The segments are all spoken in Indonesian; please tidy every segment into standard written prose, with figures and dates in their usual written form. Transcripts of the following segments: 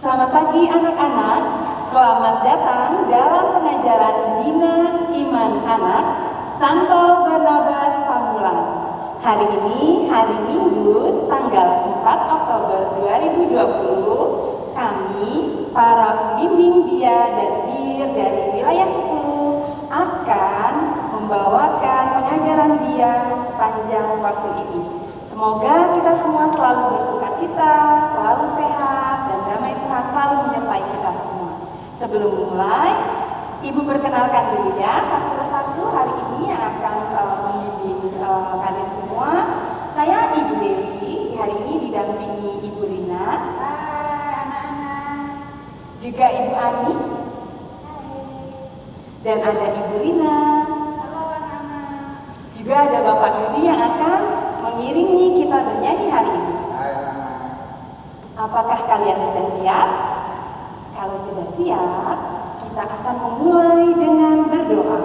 Selamat pagi anak-anak, selamat datang dalam pengajaran Bina Iman Anak Santo Barnabas Pamulang. Hari ini, hari Minggu, tanggal 4 Oktober 2020, kami, para pembimbing BIA dan BIR dari wilayah 10 akan membawakan pengajaran BIA sepanjang waktu ini. Semoga kita semua selalu bersukacita, selalu sehat, dan damai Tuhan selalu menyertai kita semua. Sebelum mulai, Ibu perkenalkan dulu ya, satu persatu hari ini yang akan membimbing kalian semua. Saya Ibu Dewi, hari ini didampingi Ibu Rina. Hai anak-anak. Juga Ibu Ani. Hai. Dan ada Ibu Rina. Halo anak-anak. Juga ada Bapak Yudi yang akan mengiringi kita bernyanyi hari ini. Hai anak-anak. Apakah kalian sudah siap? Kalau sudah siap, kita akan memulai dengan berdoa.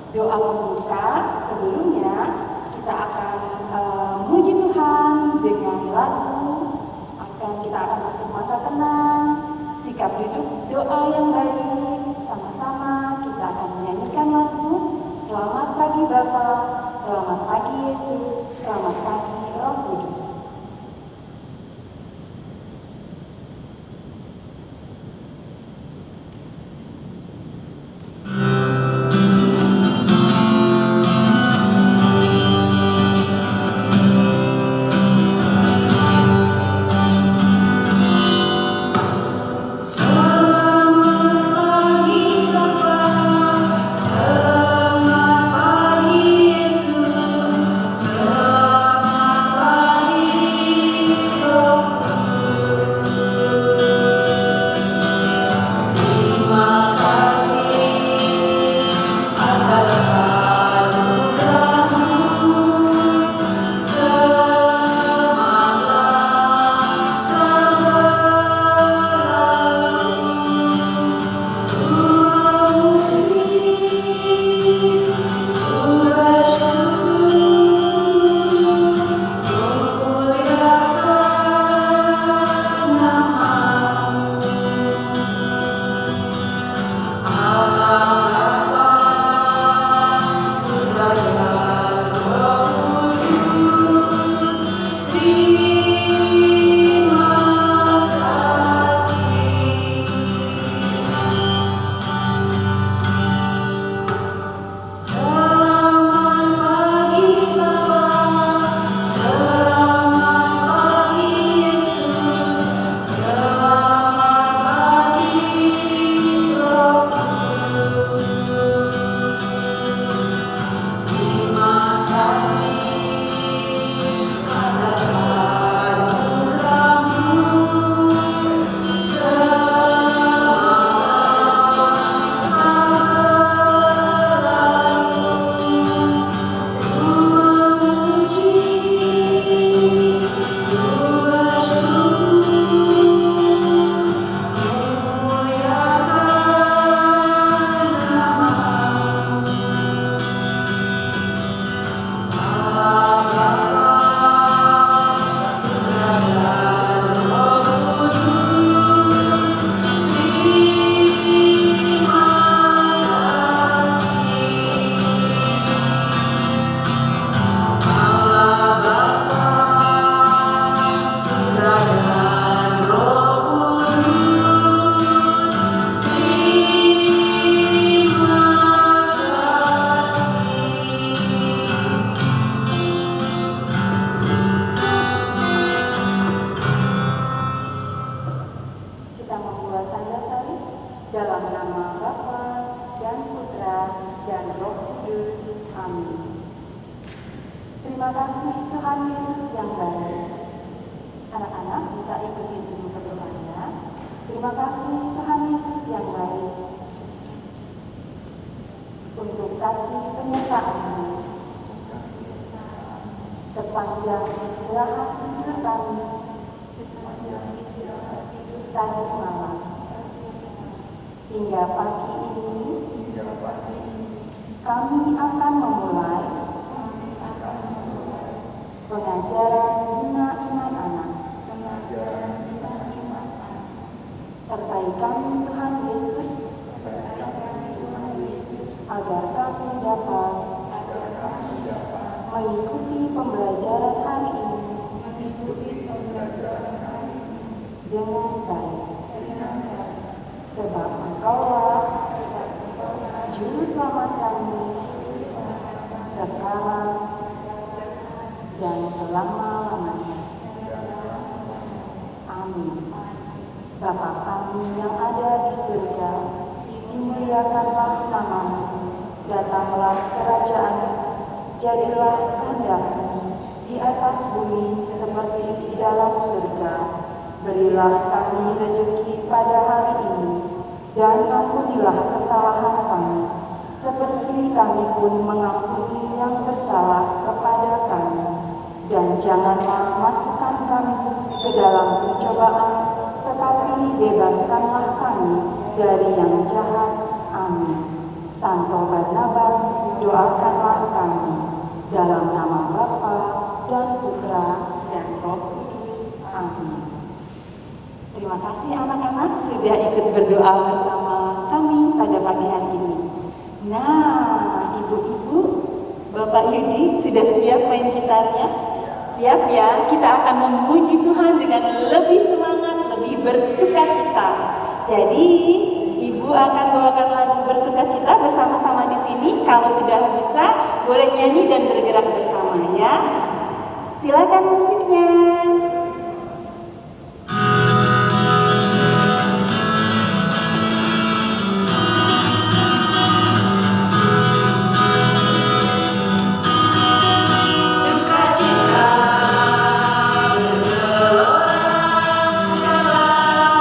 Doa pembuka, sebelumnya kita akan memuji Tuhan dengan lagu. Kita akan masuk masa tenang, sikap duduk doa yang baik. Sama-sama kita akan menyanyikan lagu Selamat Pagi Bapa, Selamat Pagi Yesus, Selamat Pagi Roh Kudus. Terima kasih Tuhan Yesus yang baik. Anak-anak bisa ikuti dulu berdoanya. Terima kasih Tuhan Yesus yang baik untuk kasih penyertaan-Mu sepanjang istirahat tidur kami tadi malam hingga pagi ini. Kami akan memulai pengajaran Bina Iman Anak Ajarin kami Tuhan Yesus, agar kami dapat mengikuti pembelajaran hari ini dengan baik. Sebab Engkaulah Juru Selamat kami sekarang dan selama-lamanya. Amin. Bapa kami yang ada di surga, dimuliakanlah namamu, datanglah kerajaan-Mu, jadilah kehendak-Mu di atas bumi seperti di dalam surga. Berilah kami rezeki pada hari ini, dan ampunilah kesalahan kami, seperti kami pun mengampuni yang bersalah kepada kami. Dan janganlah masukkan kami ke dalam pencobaan, tetapi bebaskanlah kami dari yang jahat. Amin. Santo Barnabas, doakanlah kami. Dalam nama Bapa dan Putra dan Roh Kudus. Amin. Terima kasih anak-anak sudah ikut berdoa bersama kami pada pagi hari ini. Nah, ibu-ibu, Bapak Yudi sudah siap main gitarnya? Siap ya, kita akan memuji Tuhan dengan lebih semangat, lebih bersukacita. Jadi, Ibu akan bawakan lagu bersukacita bersama-sama di sini. Kalau sudah bisa, boleh nyanyi dan bergerak bersama ya. Silakan musiknya. Sukacita bergelora dalam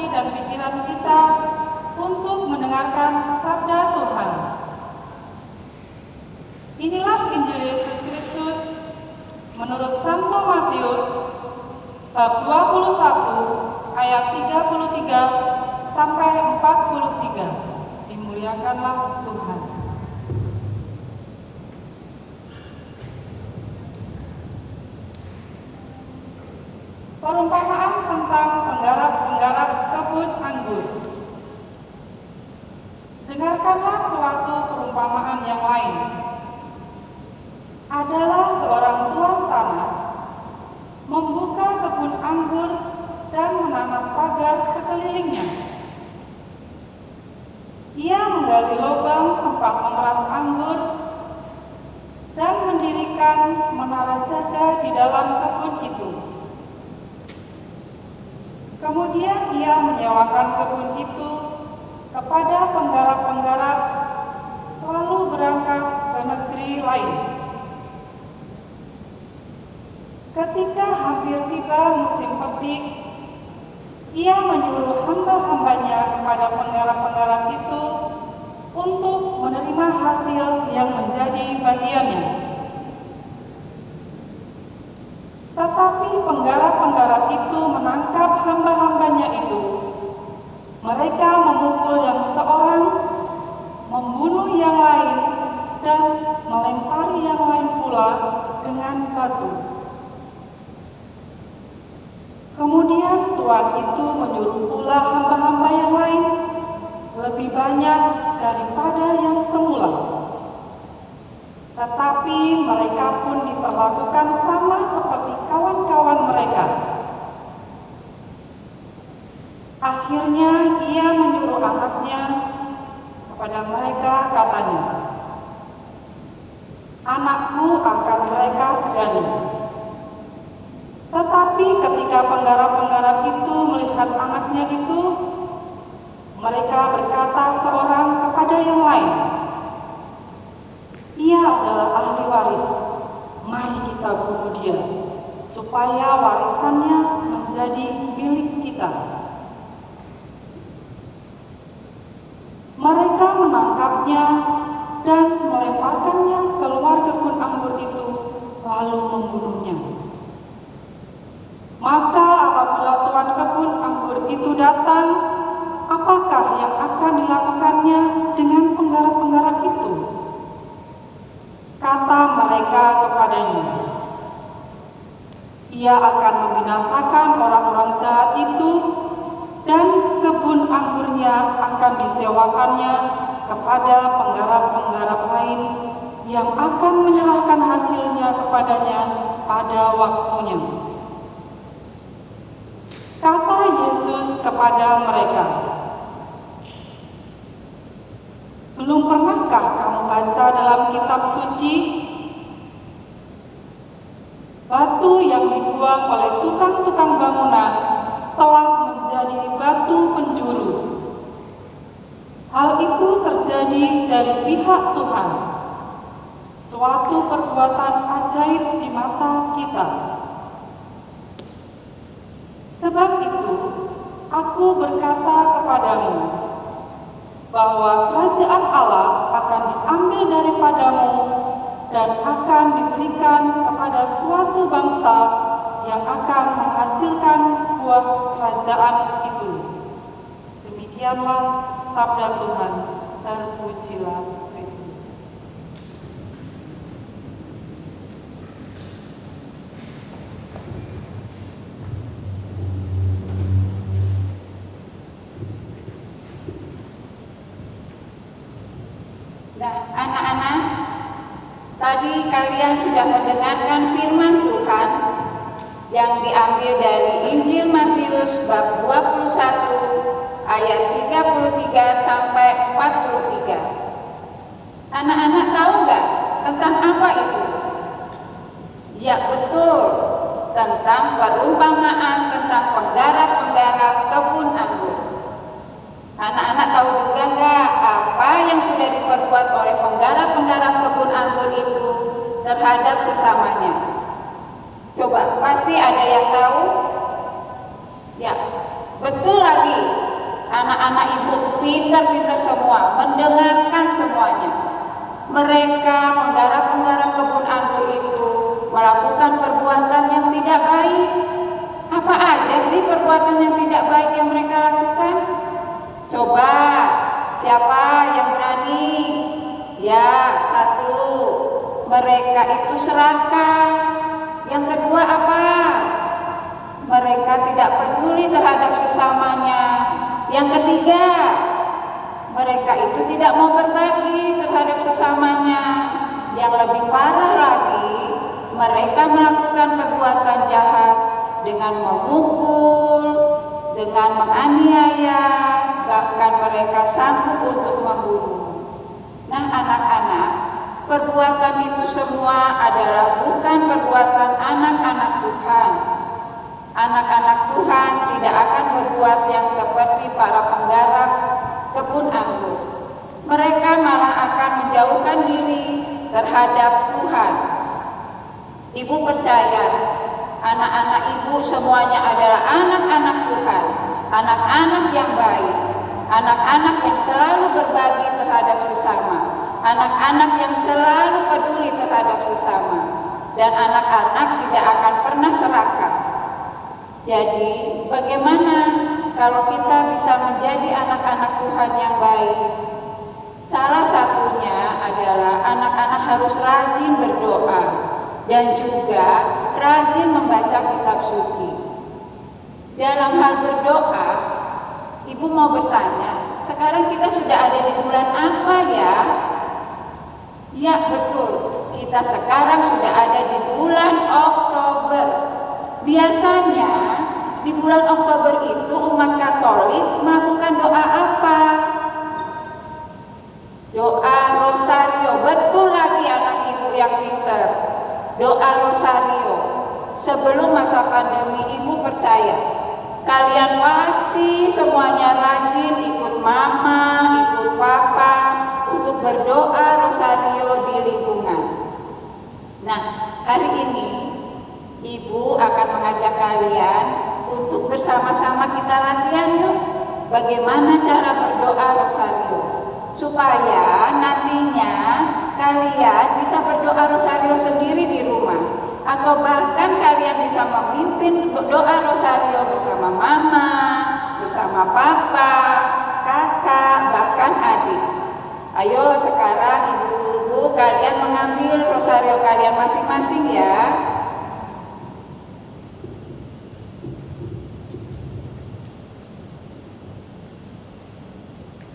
hati dan pikiran kita untuk mendengarkan sabda Tuhan. Inilah Injil Yesus Kristus menurut Santo Matius bab 21 ayat 33 sampai 43. Dimuliakanlah Tuhan. Perumpamaan tentang penggarap-penggarap kebun anggur. Dengarkanlah suatu perumpamaan yang lain. Adalah seorang tuan tanah membuka kebun anggur dan menanam pagar sekelilingnya. Ia menggali lubang tempat memeras anggur dan mendirikan menara jaga di dalam kebun itu. Kemudian ia menyewakan kebun itu kepada penggarap-penggarap, lalu berangkat ke negeri lain. Ketika hampir tiba musim petik, ia menyuruh hamba-hambanya kepada penggarap-penggarap itu untuk menerima hasil yang menjadi bagiannya. Tetapi penggarap-penggarap itu menangkap hamba-hambanya itu. Mereka memukul yang seorang, membunuh yang lain, dan melempari yang lain pula dengan batu. Kemudian tuan itu menyuruh pula hamba-hamba yang lain, lebih banyak daripada yang semula. Tetapi mereka pun diperlakukan sama seperti kawan-kawan mereka. Akhirnya ia menyuruh anaknya kepada mereka, katanya, "Anakku akan mereka segani." Tetapi ketika penggarap-penggarap itu melihat anaknya itu, mereka berkata seorang kepada yang lain, "Ia adalah ahli waris, mari kita bunuh dia, supaya warisannya menjadi milik kita." Mereka menangkapnya dan melemparkannya keluar kebun anggur itu, lalu membunuhnya. Maka apabila tuan kebun anggur itu datang, apakah yang akan dilakukannya dengan penggarap-penggarap itu? Kata mereka kepadanya, "Ia akan membinasakan orang-orang jahat itu, dan kebun anggurnya akan disewakannya kepada penggarap-penggarap lain yang akan menyerahkan hasilnya kepadanya pada waktunya." Kata Yesus kepada mereka, "Belum pernahkah kamu baca dalam kitab suci? Batu yang dibuang oleh tukang-tukang bangunan telah menjadi batu penjuru. Hal itu terjadi dari pihak Tuhan, suatu perbuatan ajaib di mata kita. Sebab itu, aku berkata kepadamu, bahwa kerajaan Allah akan diambil daripadamu dan akan diberikan kepada suatu bangsa yang akan menghasilkan buah kerajaan itu." Demikianlah sabda Tuhan, terpujilah Kristus. Nah, anak-anak, tadi kalian sudah mendengarkan firman Tuhan yang diambil dari Injil Matius bab 21 ayat 33 sampai 43. Anak-anak tahu nggak tentang apa itu? Ya betul, tentang perumpamaan tentang penggarap-penggarap kebun anggur. Anak-anak tahu juga nggak apa yang sudah diperbuat oleh penggarap-penggarap kebun anggur itu terhadap sesamanya? Coba, pasti ada yang tahu? Ya, betul lagi. Anak-anak ibu pintar-pintar semua, mendengarkan semuanya. Mereka penggarap-penggarap kebun anggur itu melakukan perbuatan yang tidak baik. Apa aja sih perbuatan yang tidak baik yang mereka lakukan? Coba, siapa yang berani? Ya, satu, mereka itu serakah. Yang kedua apa? Mereka tidak peduli terhadap sesamanya. Yang ketiga, mereka itu tidak mau berbagi terhadap sesamanya. Yang lebih parah lagi, mereka melakukan perbuatan jahat dengan memukul, dengan menganiaya, bahkan mereka sanggup untuk membunuh. Nah, anak-anak, perbuatan itu semua adalah bukan perbuatan anak-anak Tuhan. Anak-anak Tuhan tidak akan berbuat yang seperti para penggarap kebun anggur. Mereka malah akan menjauhkan diri terhadap Tuhan. Ibu percaya, anak-anak ibu semuanya adalah anak-anak Tuhan, anak-anak yang baik, anak-anak yang selalu berbagi terhadap sesama, anak-anak yang selalu peduli terhadap sesama, dan anak-anak tidak akan pernah serakah. Jadi, bagaimana kalau kita bisa menjadi anak-anak Tuhan yang baik? Salah satunya adalah anak-anak harus rajin berdoa dan juga rajin membaca kitab suci. Dalam hal berdoa, ibu mau bertanya, sekarang kita sudah ada di bulan apa ya? Ya, betul, kita sekarang sudah ada di bulan Oktober. Biasanya di bulan Oktober itu umat Katolik melakukan doa apa? Doa rosario. Betul lagi anak ibu yang pintar. Doa rosario. Sebelum masa pandemi, ibu percaya kalian pasti semuanya rajin ikut mama, ikut papa untuk berdoa rosario di lingkungan. Nah, hari ini ibu akan mengajak kalian untuk bersama-sama kita latihan yuk. Bagaimana cara berdoa rosario supaya nantinya kalian bisa berdoa rosario sendiri di rumah, atau bahkan kalian bisa memimpin doa rosario bersama mama, bersama papa, kakak, bahkan adik. Ayo sekarang ibu tunggu kalian mengambil rosario kalian masing-masing ya.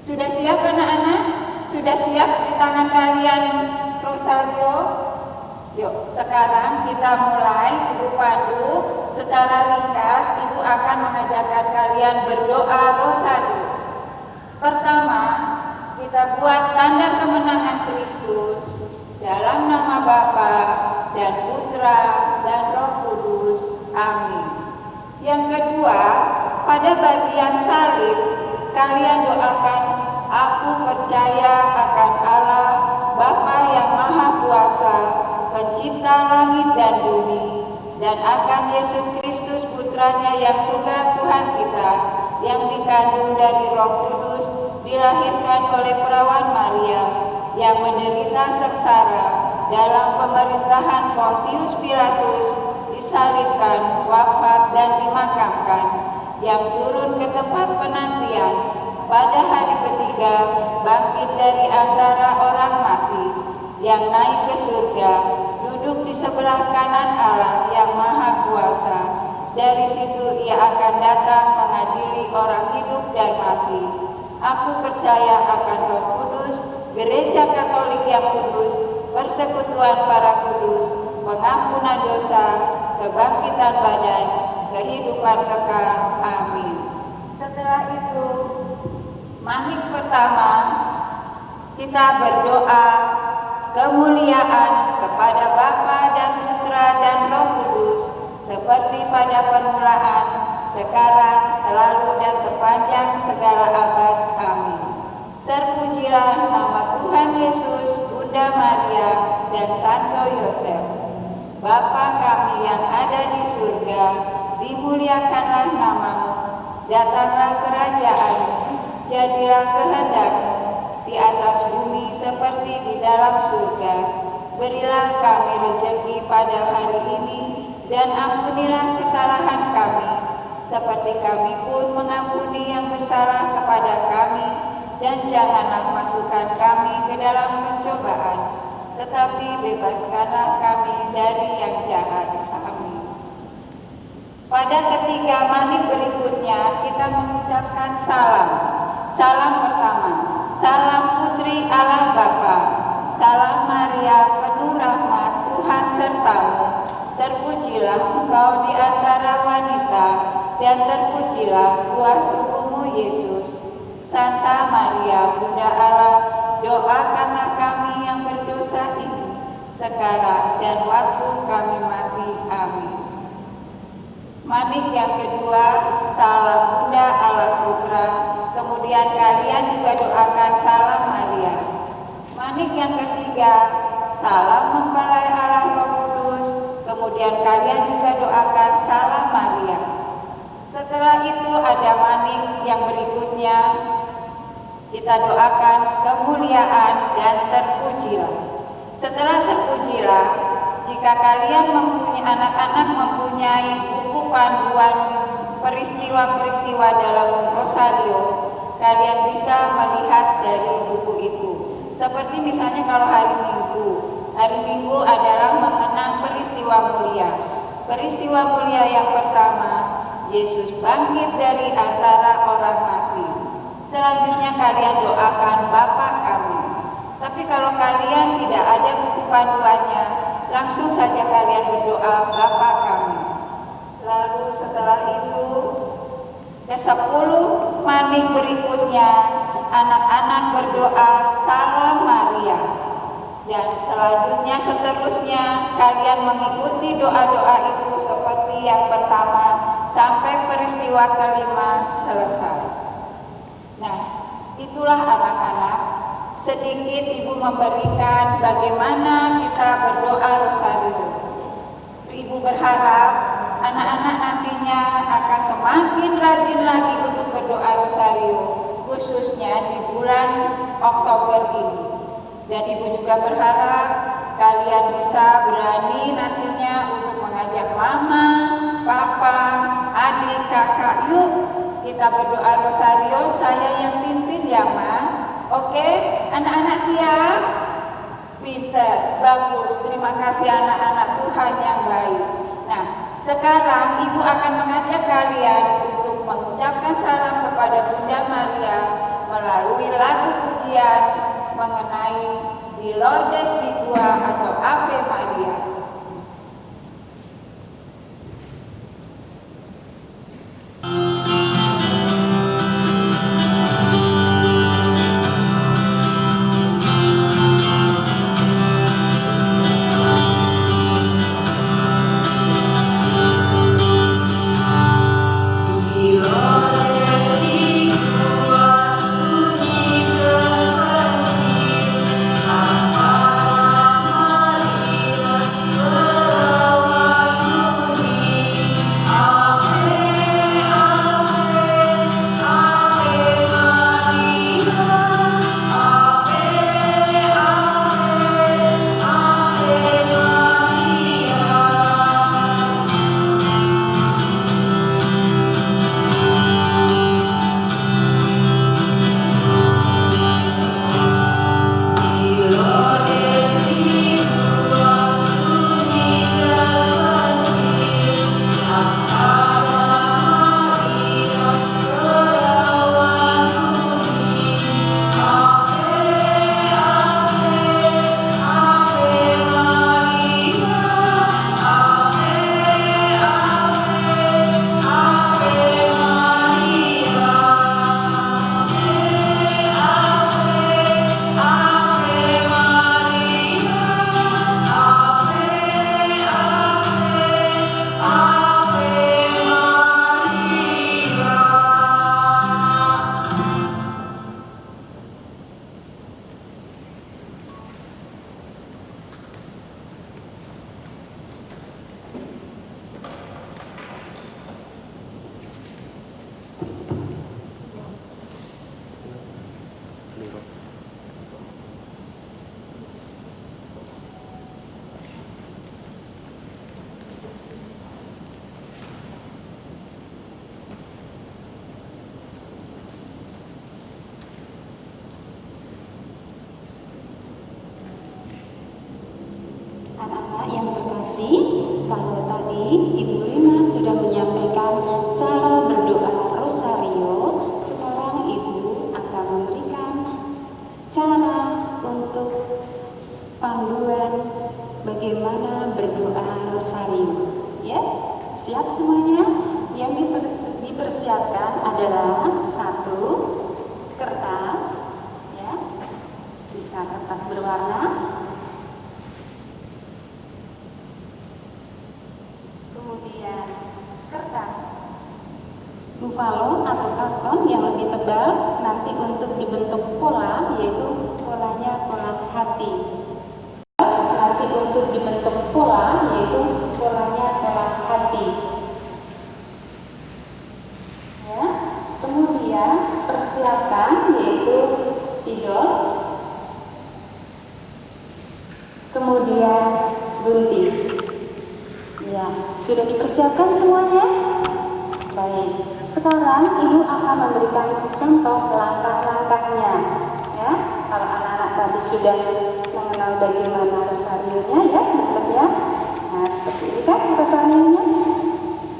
Sudah siap anak-anak? Sudah siap di tangan kalian rosario? Yuk, sekarang kita mulai. Ibu pandu secara ringkas. Ibu akan mengajarkan kalian berdoa rosario. Pertama, kita buat tanda kemenangan Kristus dalam nama Bapa dan Putra dan Roh Kudus. Amin. Yang kedua, pada bagian salib kalian doakan, aku percaya akan Allah Bapa yang Maha Kuasa, pencipta langit dan bumi, dan akan Yesus Kristus putranya yang tunggal Tuhan kita, yang dikandung dari Roh Kudus, dilahirkan oleh perawan Maria, yang menderita sengsara dalam pemerintahan Pontius Pilatus, disalibkan, wafat dan dimakamkan, yang turun ke tempat penantian, pada hari ketiga bangkit dari antara orang mati, yang naik ke surga, duduk di sebelah kanan Allah yang Maha Kuasa. Dari situ ia akan datang mengadili orang hidup dan mati. Aku percaya akan Roh Kudus, Gereja Katolik yang kudus, persekutuan para kudus, pengampunan dosa, kebangkitan badan, kehidupan kekal. Amin. Setelah itu, manit pertama, kita berdoa kemuliaan kepada Bapa dan Putra dan Roh Kudus, seperti pada permulaan, sekarang, selalu dan sepanjang segala abad. Amin. Terpujilah nama Tuhan Yesus, Bunda Maria, dan Santo Yosef. Bapa kami yang ada di surga, dimuliakanlah namamu, datanglah kerajaan-Mu, jadilah kehendak-Mu di atas bumi seperti di dalam surga. Berilah kami rezeki pada hari ini, dan ampunilah kesalahan kami, seperti kami pun mengampuni yang bersalah kepada kami. Dan janganlah masukkan kami ke dalam pencobaan, tetapi bebaskanlah kami dari yang jahat. Amin. Pada ketiga manik berikutnya kita mengucapkan salam. Salam pertama, salam putri Allah Bapa. Salam Maria, penuh rahmat, Tuhan sertamu. Terpujilah engkau di antara wanita, dan terpujilah buah tubuhmu Yesus. Santa Maria, Bunda Allah, doakanlah kami yang berdosa ini, sekarang dan waktu kami mati. Amin. Manik yang kedua, salam Bunda Allah Putra. Kemudian kalian juga doakan salam Maria. Manik yang ketiga, salam mempelai Allah Roh Kudus. Kemudian kalian juga doakan salam Maria. Setelah itu ada manik yang berikutnya, kita doakan kemuliaan dan terpujilah. Setelah terpujilah, jika kalian mempunyai anak-anak mempunyai buku panduan peristiwa-peristiwa dalam rosario, kalian bisa melihat dari buku itu. Seperti misalnya kalau hari Minggu adalah mengenang peristiwa mulia. Peristiwa mulia yang pertama, Yesus bangkit dari antara orang mati. Selanjutnya kalian doakan Bapa kami. Tapi kalau kalian tidak ada buku panduannya, langsung saja kalian berdoa Bapa kami. Lalu setelah itu, ke-10 manik berikutnya, anak-anak berdoa salam Maria. Dan seterusnya kalian mengikuti doa-doa itu seperti yang pertama sampai peristiwa kelima selesai. Nah, itulah anak-anak, sedikit Ibu memberikan bagaimana kita berdoa rosario. Ibu berharap anak-anak nantinya akan semakin rajin lagi untuk berdoa rosario, khususnya di bulan Oktober ini. Dan Ibu juga berharap kalian bisa berani nantinya untuk mengajak mama, papa, adik, kakak, yuk kita berdoa rosario, saya yang pimpin ya Ma. Oke, anak-anak siap? Pinter, bagus, terima kasih anak-anak Tuhan yang baik. Nah, sekarang Ibu akan mengajak kalian untuk mengucapkan salam kepada Bunda Maria melalui lagu pujian mengenai Di Lourdes di Gua atau Ave Maria. Maria. Anak-anak yang terkasih, kalau tadi Ibu Rina sudah menyampaikan cara berdoa rosario, sekarang Ibu akan memberikan cara untuk panduan bagaimana berdoa rosario. Ya, siap semuanya? Yang dipersiapkan adalah satu kertas, ya, bisa kertas berwarna, kemudian kertas buffalo atau karton yang lebih tebal, nanti untuk dibentuk pola, yaitu polanya pola hati. Nanti untuk dibentuk pola, yaitu polanya pola hati. Ya, kemudian persiapkan yaitu spidol, kemudian gunting. Ya, sudah dipersiapkan semuanya? Baik, sekarang Ibu akan memberikan contoh langkah-langkahnya. Ya, kalau anak-anak tadi sudah mengenal bagaimana rosarionya, ya, bentuknya. Nah, seperti ini kan rosarionya.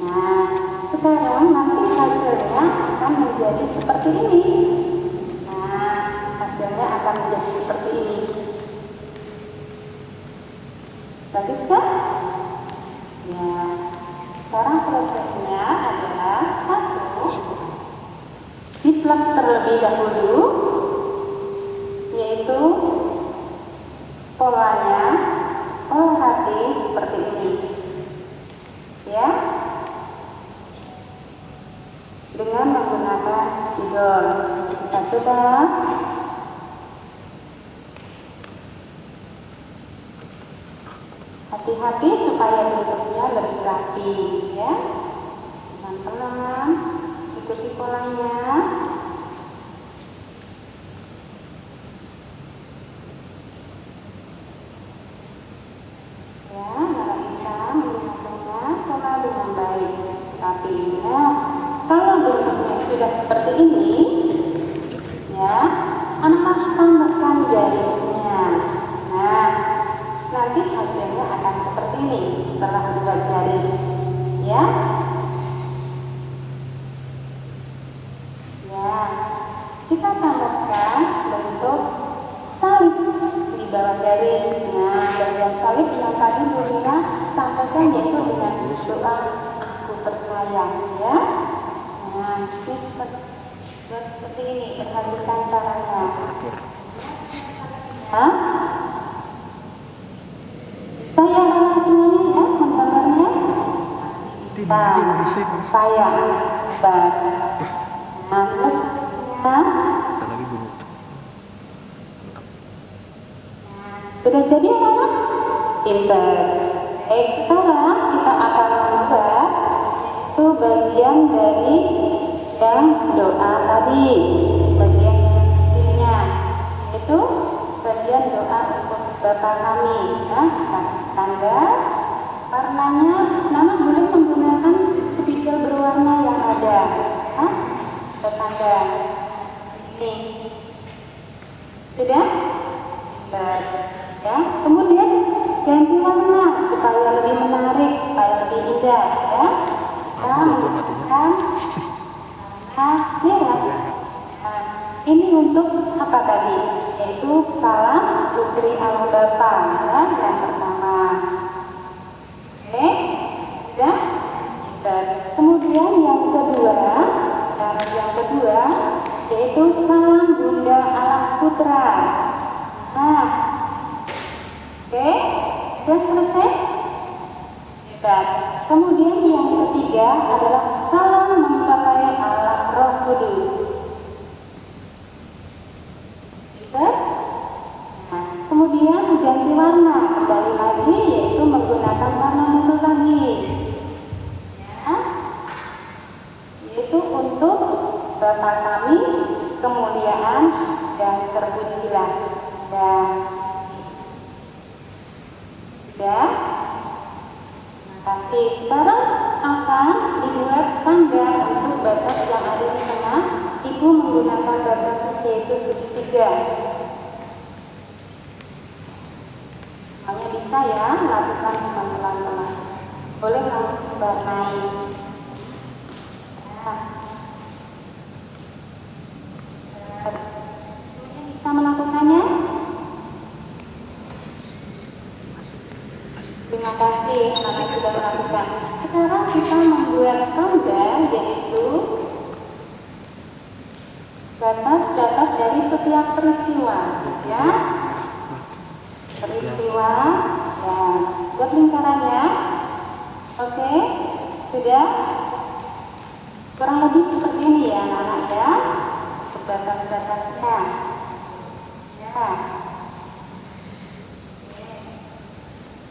Nah, sekarang nanti hasilnya akan menjadi seperti ini. Nah, hasilnya akan menjadi seperti ini. Bagus kan? Ya, sekarang prosesnya adalah satu, jiplak terlebih dahulu, yaitu polanya, pola hati seperti ini. Ya, dengan menggunakan spidol. Kita coba. Hati-hati supaya bentuknya lebih rapi, ya. Pelan-pelan ikuti polanya. Ya, kalau bisa menggunakannya pola dengan baik, rapi. Nah, kalau bentuknya sudah seperti ini, ya, anak-anak tambahkan garisnya. Nah, nanti hasilnya akan seperti ini setelah membuat garis, ya. Ya, kita tambahkan bentuk salib di bawah garis. Nah, bagian salib yang tadi Bu Rina sampaikan yaitu dengan doa aku percaya, ya. Nah, ini seperti ini, perhatikan caranya. Hah? Saya anak semuanya, ya, menggambarnya. Saya sudah jadi anak-anak? Pinter. Sekarang kita akan membuat itu bagian dari yang doa tadi, bagian yang kecilnya, itu bagian doa untuk Bapa kami. Nah, tanda warnanya, Mama boleh menggunakan spidol berwarna yang ada. Nah, tanda ini sudah. Ya, kemudian ganti warna supaya lebih menarik, supaya lebih indah, ya. Kita menggunakan merah. Nah, ini untuk apa tadi? Yaitu salam putri Allah Bapa, ya, yang pertama. Oke, sudah. Kemudian yang kedua, yaitu salam Bunda Allah Putra. Nah, oke, sudah selesai. Kemudian yang ketiga adalah salam memakai Allah Roh Kudus. Nah, kemudian ganti warna kembali lagi, yaitu menggunakan warna biru lagi, ya, yaitu untuk Bapa kami, kemuliaan dan terpujilah. Dan sudah. Terima kasih. Sekarang akan dibuat tanda untuk batas yang ada di tengah. Ibu menggunakan batas yaitu segitiga. Hanya bisa, ya, kasih anak sudah melakukan. Sekarang kita membuat tanda, yaitu batas-batas dari setiap peristiwa, ya. Peristiwa, ya. Buat lingkarannya, oke, sudah. Kurang lebih seperti ini ya, anak-anak ya. Untuk batas-batasnya, ya.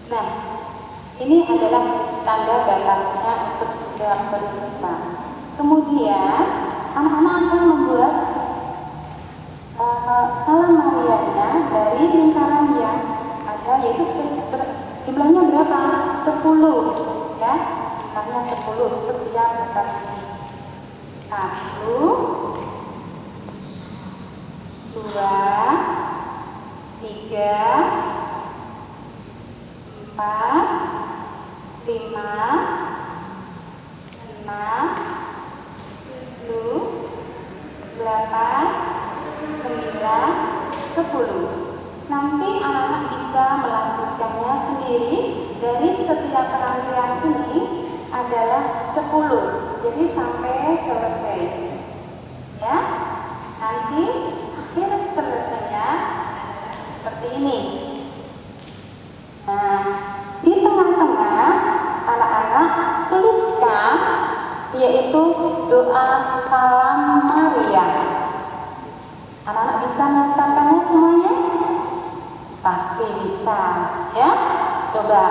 Nah, ini adalah tanda batasnya untuk setiap peristiwa. Kemudian anak-anak akan membuat salam Marianya dari lingkaran yang ada, yaitu jumlahnya berapa? 10, ya. Lingkarnya 10 setiap batas ini. 1, 2, 3, 4, 5, 6, 7, 8, 9, 10. Nanti anak-anak bisa melanjutkannya sendiri. Dari setiap rangkaian ini adalah 10. Jadi sampai selesai. Ya. Nanti akhir selesainya seperti ini. Nah, di tengah-tengah anak-anak tuliskan yaitu doa salam Maria. Anak-anak bisa mengucapkannya semuanya? Pasti bisa, ya. Coba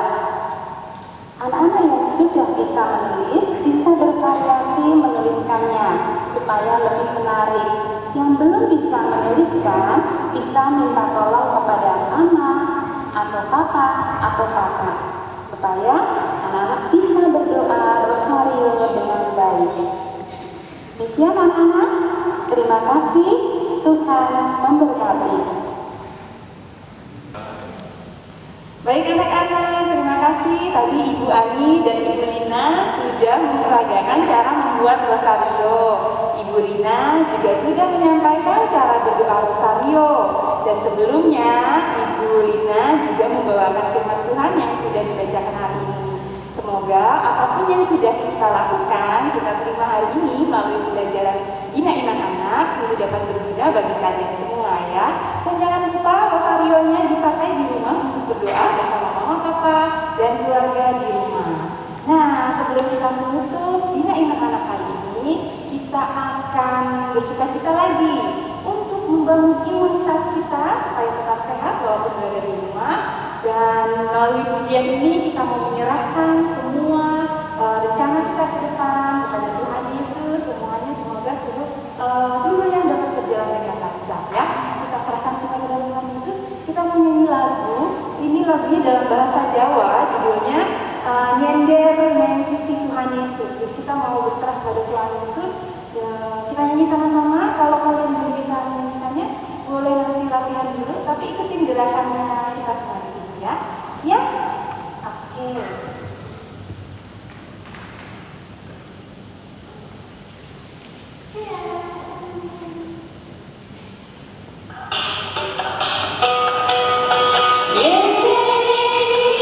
anak-anak yang sudah bisa menulis bisa bervariasi menuliskannya supaya lebih menarik. Yang belum bisa menuliskan bisa minta tolong kepada anak atau papa atau kakak supaya anak-anak bisa berdoa rosario dengan baik. Demikian anak-anak, terima kasih, Tuhan memberkati. Baik anak-anak, terima kasih. Tadi Ibu Ani dan Ibu Lina sudah memperagakan cara membuat rosario. Ibu Lina juga sudah menyampaikan cara berdoa rosario. Dan sebelumnya Ibu Lina juga membawakan firman Tuhan yang sudah dibacakan hari ini. Semoga apapun yang sudah kita lakukan, kita terima hari ini melalui pembelajaran Bina Iman Anak sungguh dapat berguna bagi kalian semua ya. Dan jangan lupa rosarionya dipakai di rumah untuk berdoa bersama mama, papa, dan keluarga di rumah. Nah, sebelum kita menutup Bina Iman Anak hari ini, kita akan bersukacita lagi untuk membangun imunitas kita supaya tetap sehat walaupun berada di rumah. Dan melalui pujian ini kita mau menyerahkan semua rencana kita ke depan kepada Tuhan Yesus. Semuanya semoga seluruhnya dapat berjalan dengan lancar ya. Kita serahkan semua kepada Tuhan Yesus. Kita mau nyanyi lagu. Ini lagunya dalam bahasa Jawa, judulnya Nyender Mensisi Tuhan Yesus. Jadi kita mau berserah kepada Tuhan Yesus. Kita nyanyi sama-sama. Kalau kalian belum bisa menyanyikannya, boleh nanti latihan dulu. Tapi ikutin gerakannya kita semua di sini ya. Ya? Oke. Yesus,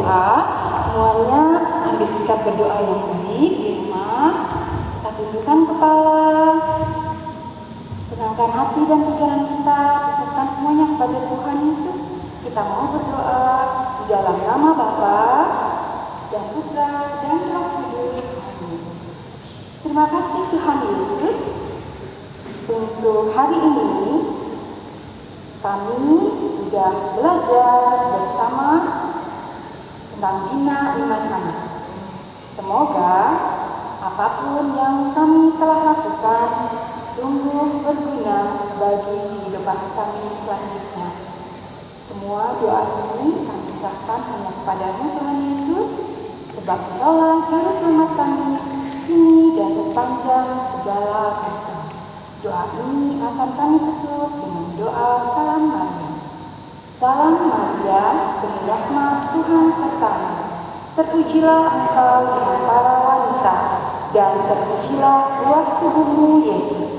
berdoa, semuanya ambil sikap berdoa yang baik di rumah. Kita tundukkan kepala, tenangkan hati dan pikiran kita, pusatkan semuanya kepada Tuhan Yesus. Kita mau berdoa di dalam nama Bapa dan Putra dan Roh Kudus. Amin. Terima kasih Tuhan Yesus. Untuk hari ini kami sudah belajar bersama tentang bina iman anak. Semoga apapun yang kami telah lakukan sungguh berguna bagi kehidupan kami selanjutnya. Semua doa ini kami serahkan hanya kepada-Mu Tuhan Yesus, sebab Dialah Juru Selamat kami kini dan sepanjang segala masa. Doa ini akan kami tutup dengan doa Salam Maria. Salam Maria, penuh rahmat Tuhan sertamu. Terpujilah engkau di antara wanita, dan terpujilah buah tubuhmu Yesus.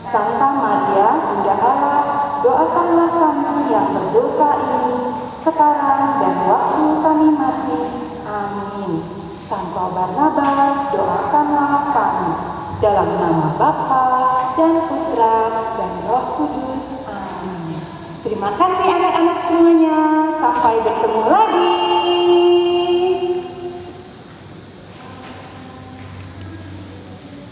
Santa Maria, Bunda Allah, doakanlah kami yang berdosa ini, sekarang dan waktu kami mati. Amin. Santo Barnabas, doakanlah kami. Dalam nama Bapa dan Putra dan Roh Kudus. Amin. Terima kasih anak-anak semuanya. Sampai bertemu lagi.